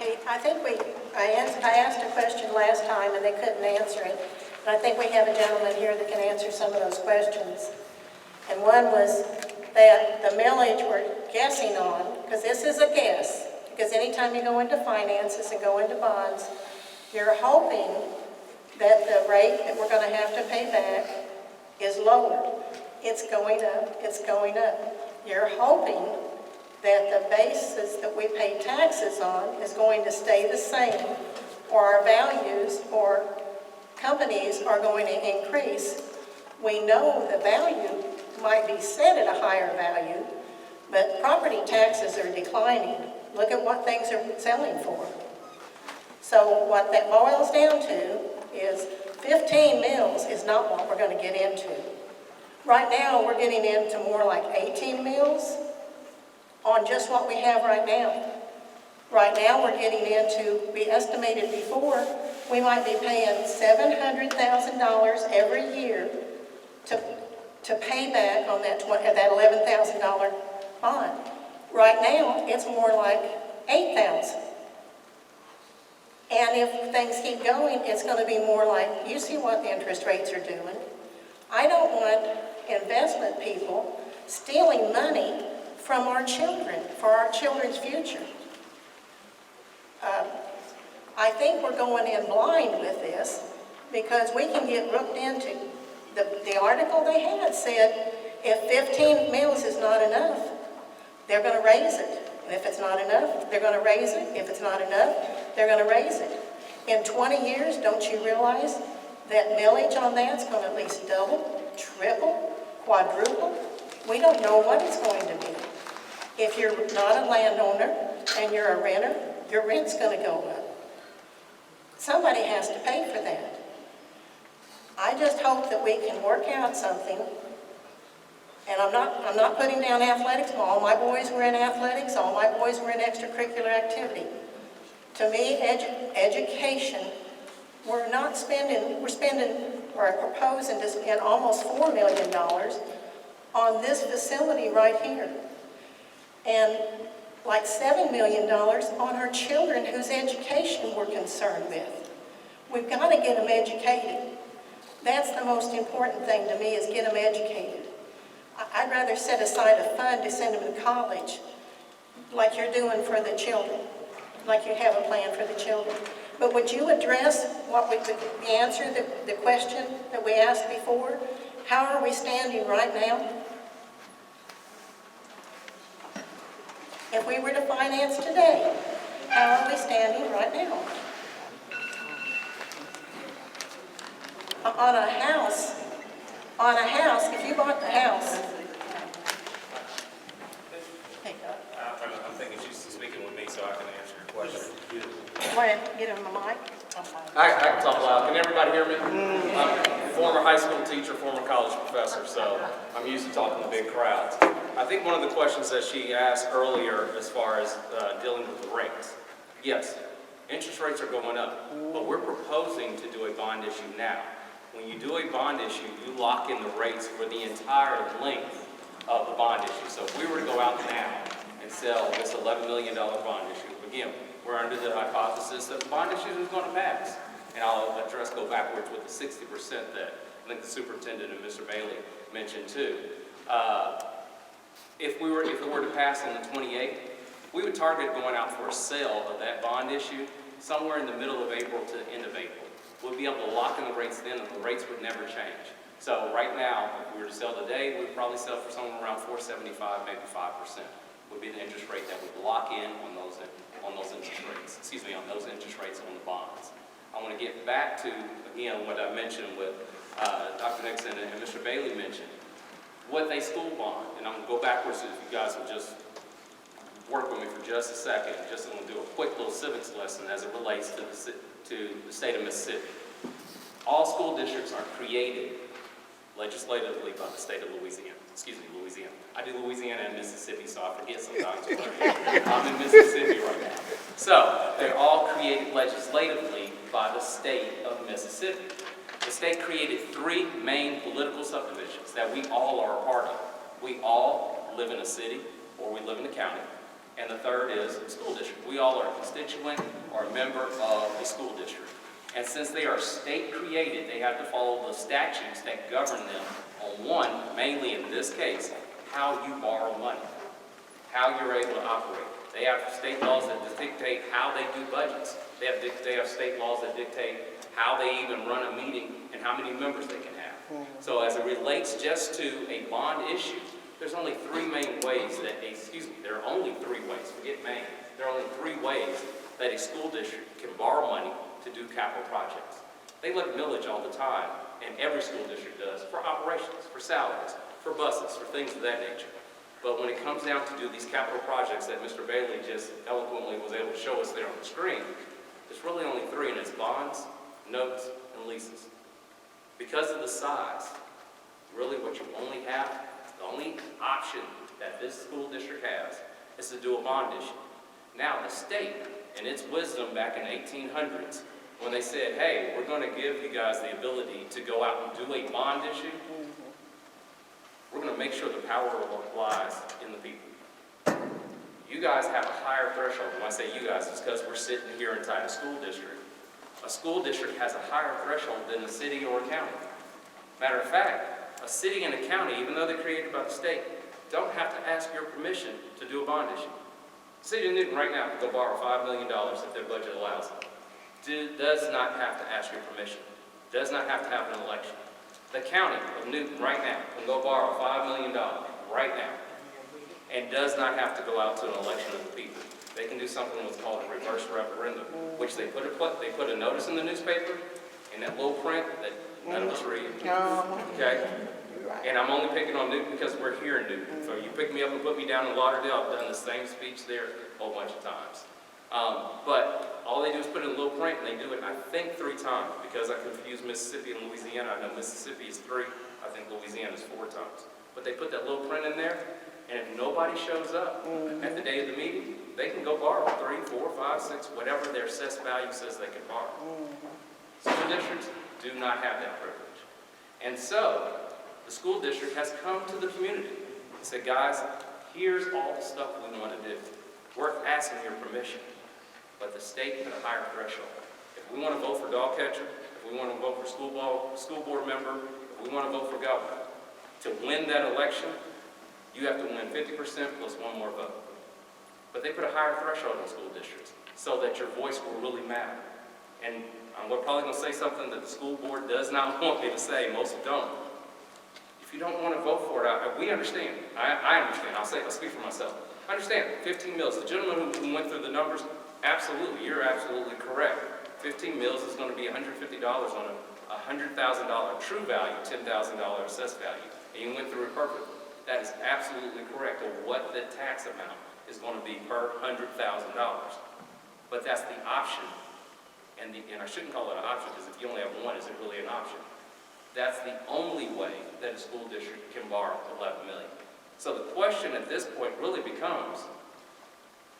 Okay, I think I asked a question last time and they couldn't answer it. And I think we have a gentleman here that can answer some of those questions. And one was that the millage we're guessing on, because this is a guess, because anytime you go into finances and go into bonds, you're hoping that the rate that we're going to have to pay back is lower. It's going up, it's going up. You're hoping that the basis that we pay taxes on is going to stay the same, or our values or companies are going to increase. We know the value might be set at a higher value, but property taxes are declining. Look at what things are selling for. So what that boils down to is 15 mills is not what we're going to get into. Right now, we're getting into more like 18 mills on just what we have right now. Right now, we're getting into, we estimated before, we might be paying $700,000 every year to pay back on that $11,000 bond. Right now, it's more like $8,000. And if things keep going, it's going to be more like, you see what the interest rates are doing. I don't want investment people stealing money from our children, for our children's future. I think we're going in blind with this because we can get roped into, the article they had said if 15 mills is not enough, they're going to raise it. And if it's not enough, they're going to raise it. If it's not enough, they're going to raise it. In 20 years, don't you realize that millage on that's going to at least double, triple, quadruple? We don't know what it's going to be. If you're not a landowner and you're a renter, your rent's going to go up. Somebody has to pay for that. I just hope that we can work out something. And I'm not putting down athletics. All my boys were in athletics. All my boys were in extracurricular activity. To me, education, we're proposing to spend almost $4 million on this facility right here. And like $7 million on our children whose education we're concerned with. We've got to get them educated. That's the most important thing to me, is get them educated. I'd rather set aside a fund to send them to college like you're doing for the children, like you have a plan for the children. But would you address the answer, the question that we asked before? How are we standing right now? If we were to finance today, how are we standing right now? On a house, if you bought the house. I'm thinking she's speaking with me so I can answer your question. Want to get him a mic? I can talk loud. Can everybody hear me? I'm a former high school teacher, former college professor, so I'm used to talking to big crowds. I think one of the questions that she asked earlier as far as dealing with the rates. Yes, interest rates are going up, but we're proposing to do a bond issue now. When you do a bond issue, you lock in the rates for the entire length of the bond issue. So if we were to go out now and sell this $11 million bond issue, again, we're under the hypothesis that the bond issue is going to pass. And I'll go backwards with the 60% that I think the superintendent and Mr. Bailey mentioned too. If it were to pass on the 28th, we would target going out for a sale of that bond issue somewhere in the middle of April to end of April. We'll be able to lock in the rates then, and the rates would never change. So right now, if we were to sell today, we'd probably sell for somewhere around 4.75, maybe 5%. Would be the interest rate that would lock in on those interest rates. Excuse me, on those interest rates on the bonds. I want to get back to again what I mentioned with Dr. Nixon and Mr. Bailey mentioned. With a school bond, and I'm going to go backwards if you guys will just work with me for just a second. Just going to do a quick little civics lesson as it relates to the state of Mississippi. All school districts are created legislatively by the state of Louisiana. Excuse me, Louisiana. I do Louisiana and Mississippi, so I forget sometimes. I'm in Mississippi right now. So they're all created legislatively by the state of Mississippi. The state created 3 main political subdivisions that we all are a part of. We all live in a city or we live in a county, and the third is school district. We all are a constituent or a member of a school district. And since they are state created, they have to follow the statutes that govern them on one, mainly in this case, how you borrow money, how you're able to operate. They have state laws that dictate how they do budgets. They have state laws that dictate how they even run a meeting and how many members they can have. So as it relates just to a bond issue, there's only three main ways that, there are only three ways, forget main, there are only three ways that a school district can borrow money to do capital projects. They look millage all the time, and every school district does, for operations, for salaries, for buses, for things of that nature. But when it comes down to do these capital projects that Mr. Bailey just eloquently was able to show us there on the screen, there's really only three, and it's bonds, notes, and leases. Because of the size, really what you only have, the only option that this school district has is to do a bond issue. Now, the state, in its wisdom back in 1800s, when they said, hey, we're going to give you guys the ability to go out and do a bond issue, we're going to make sure the power lies in the people. You guys have a higher threshold. When I say you guys, it's because we're sitting here inside a school district. A school district has a higher threshold than a city or a county. Matter of fact, a city and a county, even though they're created by the state, don't have to ask your permission to do a bond issue. The city of Newton right now can go borrow $5 million if their budget allows it. Does not have to ask your permission. Does not have to have an election. The county of Newton right now can go borrow $5 million right now and does not have to go out to an election of the people. They can do something what's called a reverse referendum, which they put a notice in the newspaper in that little print that none of us read. Okay? And I'm only picking on Newton because we're here in Newton. So you pick me up and put me down in Lauderdale, I've done the same speech there a whole bunch of times. But all they do is put it in a little print, and they do it, I think, 3 times, because I confuse Mississippi and Louisiana. I know Mississippi is 3, I think Louisiana is 4 times. But they put that little print in there, and if nobody shows up at the day of the meeting, they can go borrow 3, 4, 5, 6, whatever their assessed value says they can borrow. School districts do not have that privilege. And so, the school district has come to the community and said, guys, here's all the stuff we want to do. We're asking your permission. But the state put a higher threshold. If we want to vote for dog catcher, if we want to vote for school board member, if we want to vote for governor, to win that election, you have to win 50% plus 1 more vote. But they put a higher threshold on school districts so that your voice will really matter. And we're probably going to say something that the school board does not want me to say. Most don't. If you don't want to vote for it, we understand. I understand. I'll speak for myself. I understand. 15 mills. The gentleman who went through the numbers, absolutely, you're absolutely correct. 15 mills is going to be $150 on a $100,000 true value, $10,000 assessed value. And you went through it perfectly. That is absolutely correct of what the tax amount is going to be per $100,000. But that's the option. And I shouldn't call it an option, because if you only have one, is it really an option? That's the only way that a school district can borrow $11 million. So the question at this point really becomes,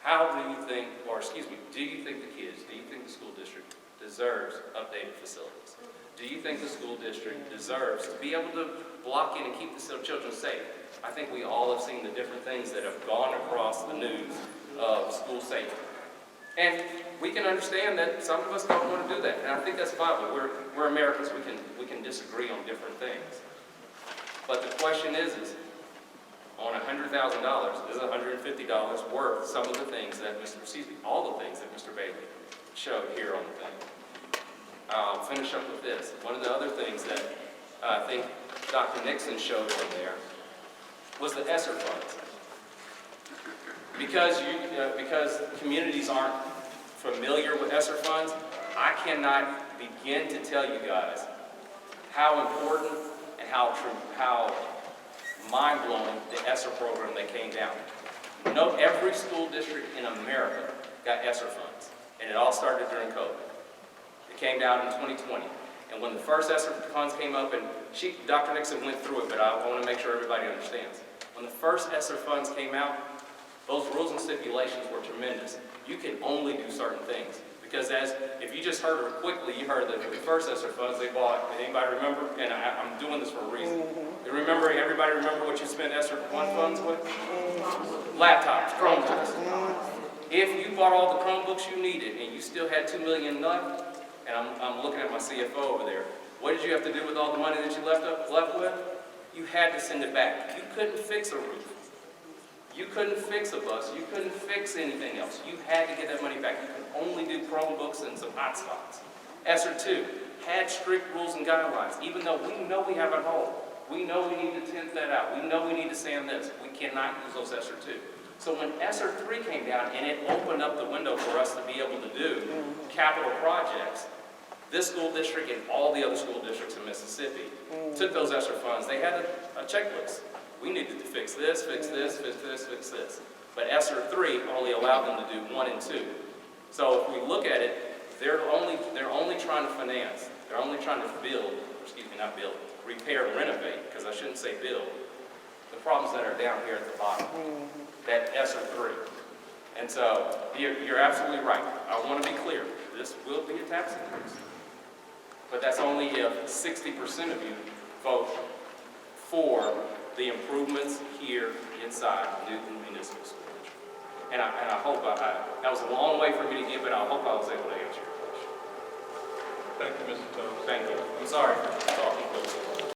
do you think the kids, do you think the school district deserves updated facilities? Do you think the school district deserves to be able to block in and keep the children safe? I think we all have seen the different things that have gone across the news of school safety. And we can understand that some of us don't want to do that, and I think that's fine. We're Americans. We can disagree on different things. But the question is on $100,000, is $150 worth some of the things that all the things that Mr. Bailey showed here on the thing? I'll finish up with this. One of the other things that I think Dr. Nixon showed on there was the ESSER funds. Because communities aren't familiar with ESSER funds, I cannot begin to tell you guys how important and how mind-blowing the ESSER program that came down. Every school district in America got ESSER funds, and it all started during COVID. It came down in 2020. And when the first ESSER funds came up, and Dr. Nixon went through it, but I want to make sure everybody understands. When the first ESSER funds came out, those rules and stipulations were tremendous. You can only do certain things. Because if you just heard it quickly, you heard that the first ESSER funds they bought, anybody remember? And I'm doing this for a reason. Everybody remember what you spent ESSER funds with? Laptops, Chromebooks. bought all the Chromebooks you needed and you still had $2 million left, and I'm looking at my CFO over there, what did you have to do with all the money that you left with? You had to send it back. You couldn't fix a roof. You couldn't fix a bus. You couldn't fix anything else. You had to get that money back. You could only do Chromebooks and some hotspots. ESSER 2 had strict rules and guidelines, even though we know we have a hole. We know we need to tint that out. We know we need to sand this. We cannot use those ESSER 2. So when ESSER 3 came down and it opened up the window for us to be able to do capital projects, this school district and all the other school districts in Mississippi took those ESSER funds. They had a checklist. We needed to fix this, fix this, fix this, fix this. But ESSER 3 only allowed them to do 1 and 2. So if we look at it, they're only trying to finance. They're only trying to repair, renovate, because I shouldn't say build, the problems that are down here at the bottom, that ESSER 3. And so you're absolutely right. I want to be clear. This will be a tax increase. But that's only if 60% of you vote for the improvements here inside Newton Municipal School District. And I hope that was a long way for me to get, but I hope I was able to answer your question. Thank you, Mr. Thomas. Thank you. I'm sorry for talking.